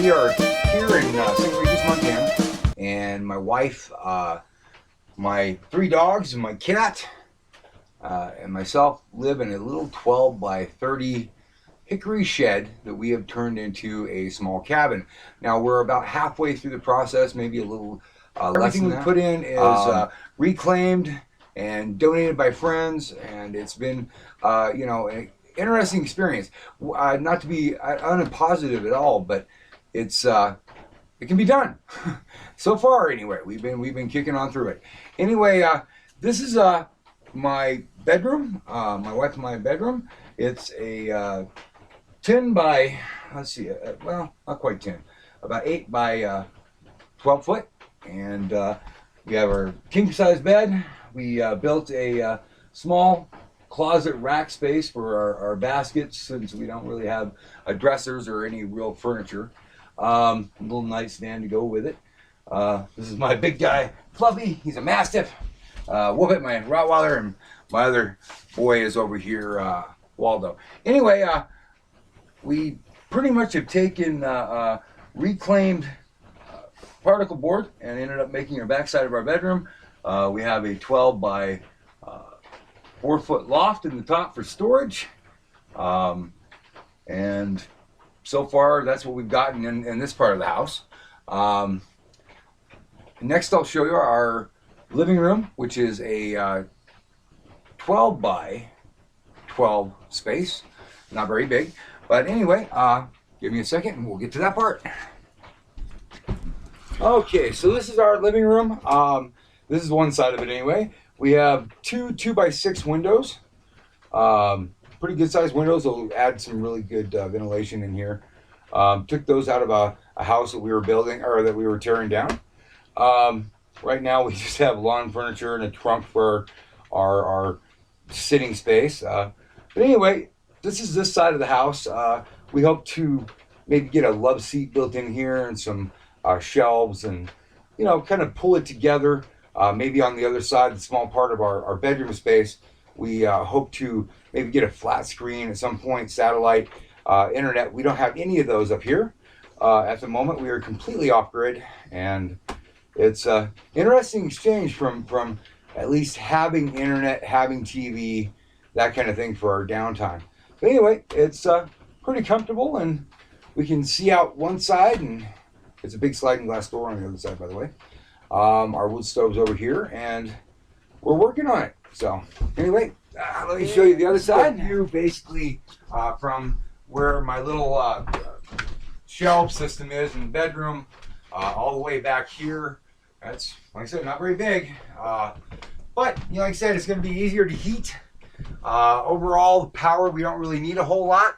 we are here in St. Regis, Montana, and my wife, my 3 dogs, and my cat, and myself live in a little 12 by 30 hickory shed that we have turned into a small cabin. Now we're about halfway through the process, maybe a little less than that. Everything we put in is reclaimed and donated by friends, and it's been, you know, an interesting experience. Not to be unpositive at all, but it's it can be done. So far, anyway, we've been kicking on through it. Anyway, this is my bedroom. My wife and my bedroom. It's a 10 by, let's see, well, not quite 10, about 8 by 12 foot, and we have our king size bed. We built a small closet rack space for our baskets, since we don't really have dressers or any real furniture. A little nightstand to go with it. This is my big guy, Fluffy. He's a Mastiff. Whoopit, my Rottweiler, and my other boy is over here, Waldo. Anyway, we pretty much have taken reclaimed particle board and ended up making our backside of our bedroom. We have a 12 by 4 foot loft in the top for storage. And so far, that's what we've gotten in this part of the house. Next, I'll show you our living room, which is a 12 by 12 space. Not very big. But anyway, give me a second and we'll get to that part. Okay, so this is our living room. This is one side of it anyway. We have two 2x6 windows. Pretty good sized windows. They'll add some really good ventilation in here. Took those out of a house that we were building, or that we were tearing down. Right now we just have lawn furniture and a trunk for our sitting space. But anyway, this is this side of the house. We hope to maybe get a love seat built in here and some shelves, and you know, kind of pull it together. Maybe on the other side, the small part of our bedroom space, we hope to maybe get a flat screen at some point, satellite, internet. We don't have any of those up here. At the moment, we are completely off grid, and it's an interesting exchange from at least having internet, having TV, that kind of thing for our downtime. But anyway, it's pretty comfortable, and we can see out one side, and it's a big sliding glass door on the other side, by the way. Our wood stove's over here, and we're working on it. So anyway, let me show you the other side. View basically from where my little shelf system is in the bedroom, all the way back here. That's, like I said, not very big, but you know, like I said, it's going to be easier to heat. Overall, the power, we don't really need a whole lot.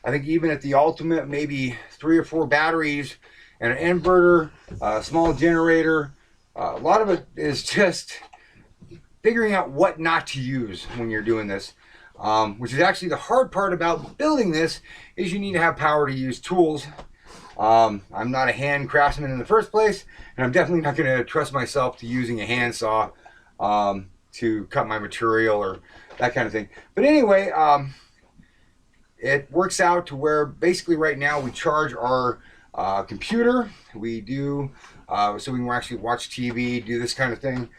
I think even at the ultimate, maybe 3 or 4 batteries and an inverter, a small generator. A lot of it is just figuring out what not to use when you're doing this, which is actually the hard part about building this, is you need to have power to use tools. I'm not a hand craftsman in the first place, and I'm definitely not going to trust myself to using a handsaw to cut my material or that kind of thing. But anyway, it works out to where basically right now we charge our computer. We do so we can actually watch TV, do this kind of thing.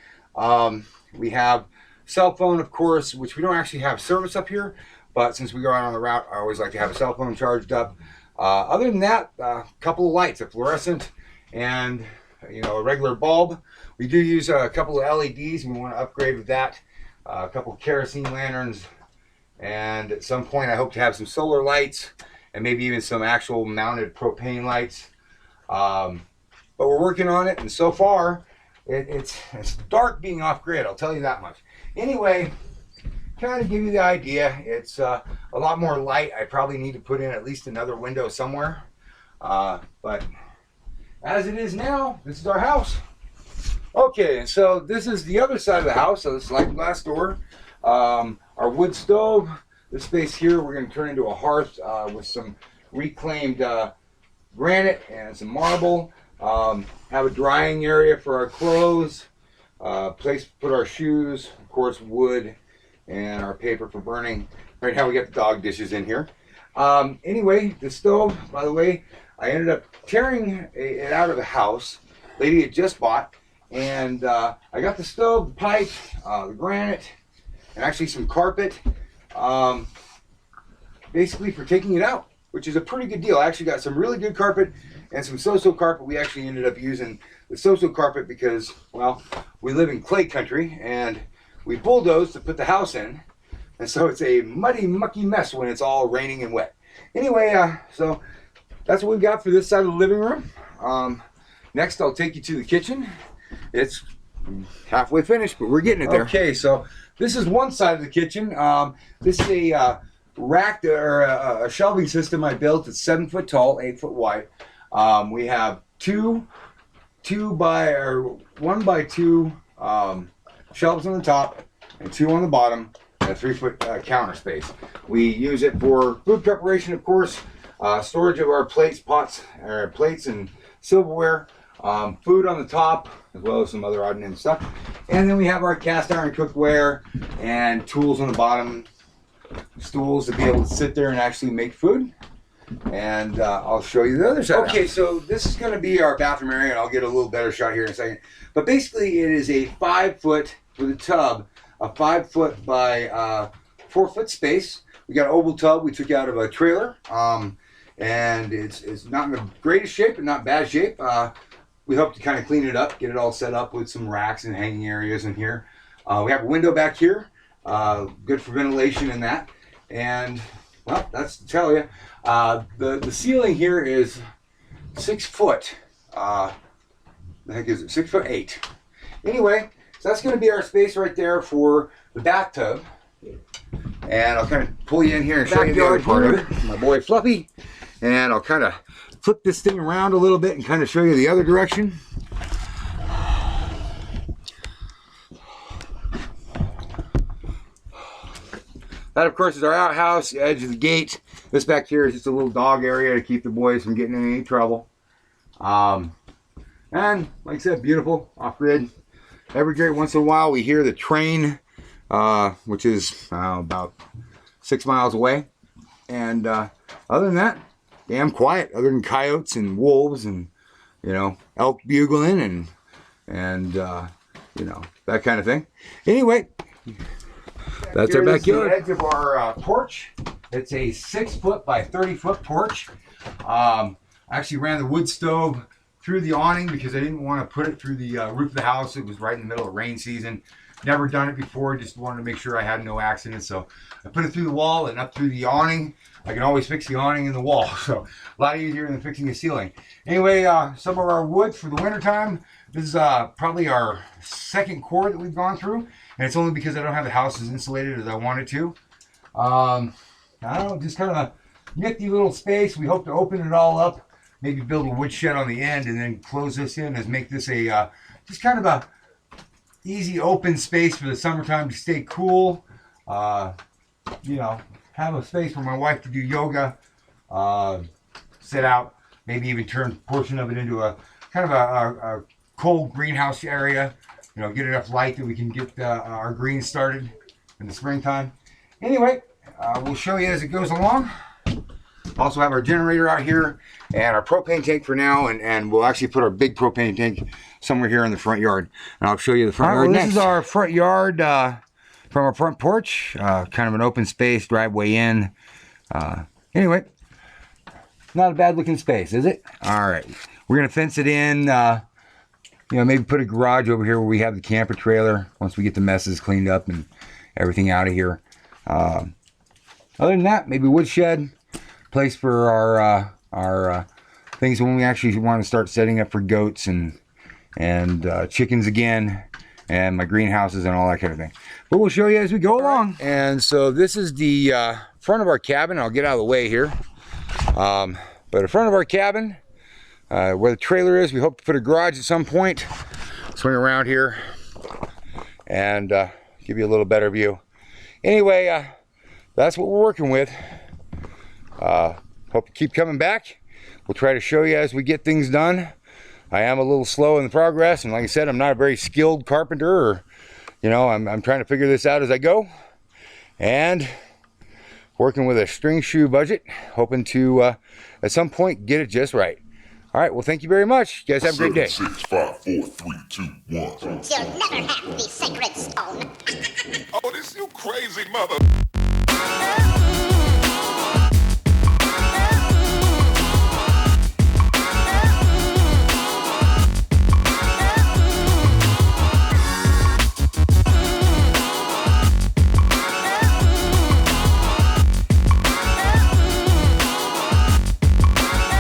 We have cell phone, of course, which we don't actually have service up here, but since we go out on the route, I always like to have a cell phone charged up. Other than that, a couple of lights, a fluorescent and, you know, a regular bulb. We do use a couple of LEDs, and we want to upgrade with that. A couple of kerosene lanterns, and at some point I hope to have some solar lights and maybe even some actual mounted propane lights. But we're working on it, and so far it's dark being off grid, I'll tell you that much. Anyway, kind of give you the idea, it's a lot more light. I probably need to put in at least another window somewhere, but as it is now, this is our house. Okay, and so this is the other side of the house, so the sliding glass door. Our wood stove, this space here we're going to turn into a hearth with some reclaimed granite and some marble. Have a drying area for our clothes, place to put our shoes, of course wood, and our paper for burning. Right now we got the dog dishes in here. Anyway, the stove, by the way, I ended up tearing it out of the house. Lady had just bought, and I got the stove, the pipe, the granite, and actually some carpet, basically for taking it out, which is a pretty good deal. I actually got some really good carpet and some so-so carpet. We actually ended up using the so-so carpet because, well, we live in clay country and we bulldozed to put the house in, and so it's a muddy, mucky mess when it's all raining and wet. Anyway, so that's what we've got for this side of the living room. Next, I'll take you to the kitchen. It's halfway finished, but we're getting it there. Okay, so this is one side of the kitchen. This is a rack or a shelving system I built. It's 7 foot tall, 8 foot wide. We have one by two shelves on the top and 2 on the bottom, and a 3 foot counter space. We use it for food preparation, of course, storage of our plates, plates and silverware, food on the top, as well as some other odd and end stuff. And then we have our cast iron cookware and tools on the bottom, stools to be able to sit there and actually make food. And I'll show you the other side. Okay, so this is going to be our bathroom area, and I'll get a little better shot here in a second. But basically, it is a 5 foot with a tub, a 5 foot by 4 foot space. We got an oval tub we took out of a trailer, and it's not in the greatest shape, but not bad shape. We hope to kind of clean it up, get it all set up with some racks and hanging areas in here. We have a window back here, good for ventilation in that. And, well, that's to tell you. The ceiling here is 6 foot. The heck is it? 6'8". Anyway, so that's going to be our space right there for the bathtub. And I'll kind of pull you in here and show you the other part of it. My boy Fluffy. And I'll kind of flip this thing around a little bit and kind of show you the other direction. That, of course, is our outhouse, the edge of the gate. This back here is just a little dog area to keep the boys from getting in any trouble. And, like I said, beautiful, off-grid. Every great once in a while, we hear the train, which is about 6 miles away. And other than that, damn quiet, other than coyotes and wolves and, you know, elk bugling and you know, that kind of thing. Anyway, that's our backyard. The edge of our porch. It's a 6 foot by 30 foot porch. I actually ran the wood stove through the awning because I didn't want to put it through the roof of the house. It was right in the middle of rain season. Never done it before, just wanted to make sure I had no accidents. So I put it through the wall and up through the awning. I can always fix the awning in the wall, so a lot easier than fixing the ceiling. Anyway, some of our wood for the wintertime. This is probably our second core that we've gone through, and it's only because I don't have the house as insulated as I wanted to. I don't know, just kind of a nifty little space. We hope to open it all up, maybe build a wood shed on the end, and then close this in and make this a just kind of a easy open space for the summertime to stay cool. You know, have a space for my wife to do yoga, sit out, maybe even turn a portion of it into a kind of a cold greenhouse area. You know, get enough light that we can get our greens started in the springtime. Anyway, we'll show you as it goes along. Also have our generator out here and our propane tank for now, and we'll actually put our big propane tank somewhere here in the front yard. And I'll show you the front yard next. This is our front yard from our front porch. Kind of an open space, driveway in. Anyway, not a bad looking space, is it? All right. We're going to fence it in, you know, maybe put a garage over here where we have the camper trailer once we get the messes cleaned up and everything out of here. Other than that, maybe woodshed, place for our things when we actually want to start setting up for goats and chickens again, and my greenhouses and all that kind of thing. But we'll show you as we go along. And so this is the front of our cabin. I'll get out of the way here. But the front of our cabin, where the trailer is, we hope to put a garage at some point. Swing around here and give you a little better view. Anyway, that's what we're working with. Hope you keep coming back. We'll try to show you as we get things done. I am a little slow in the progress, and like I said, I'm not a very skilled carpenter, or, you know, I'm trying to figure this out as I go. And working with a string shoe budget, hoping to at some point get it just right. All right, well, thank you very much. You guys have a great day. 7, 6, 5, 4, 3, 2, 1. You'll never have the sacred stone. Oh, this you crazy mother.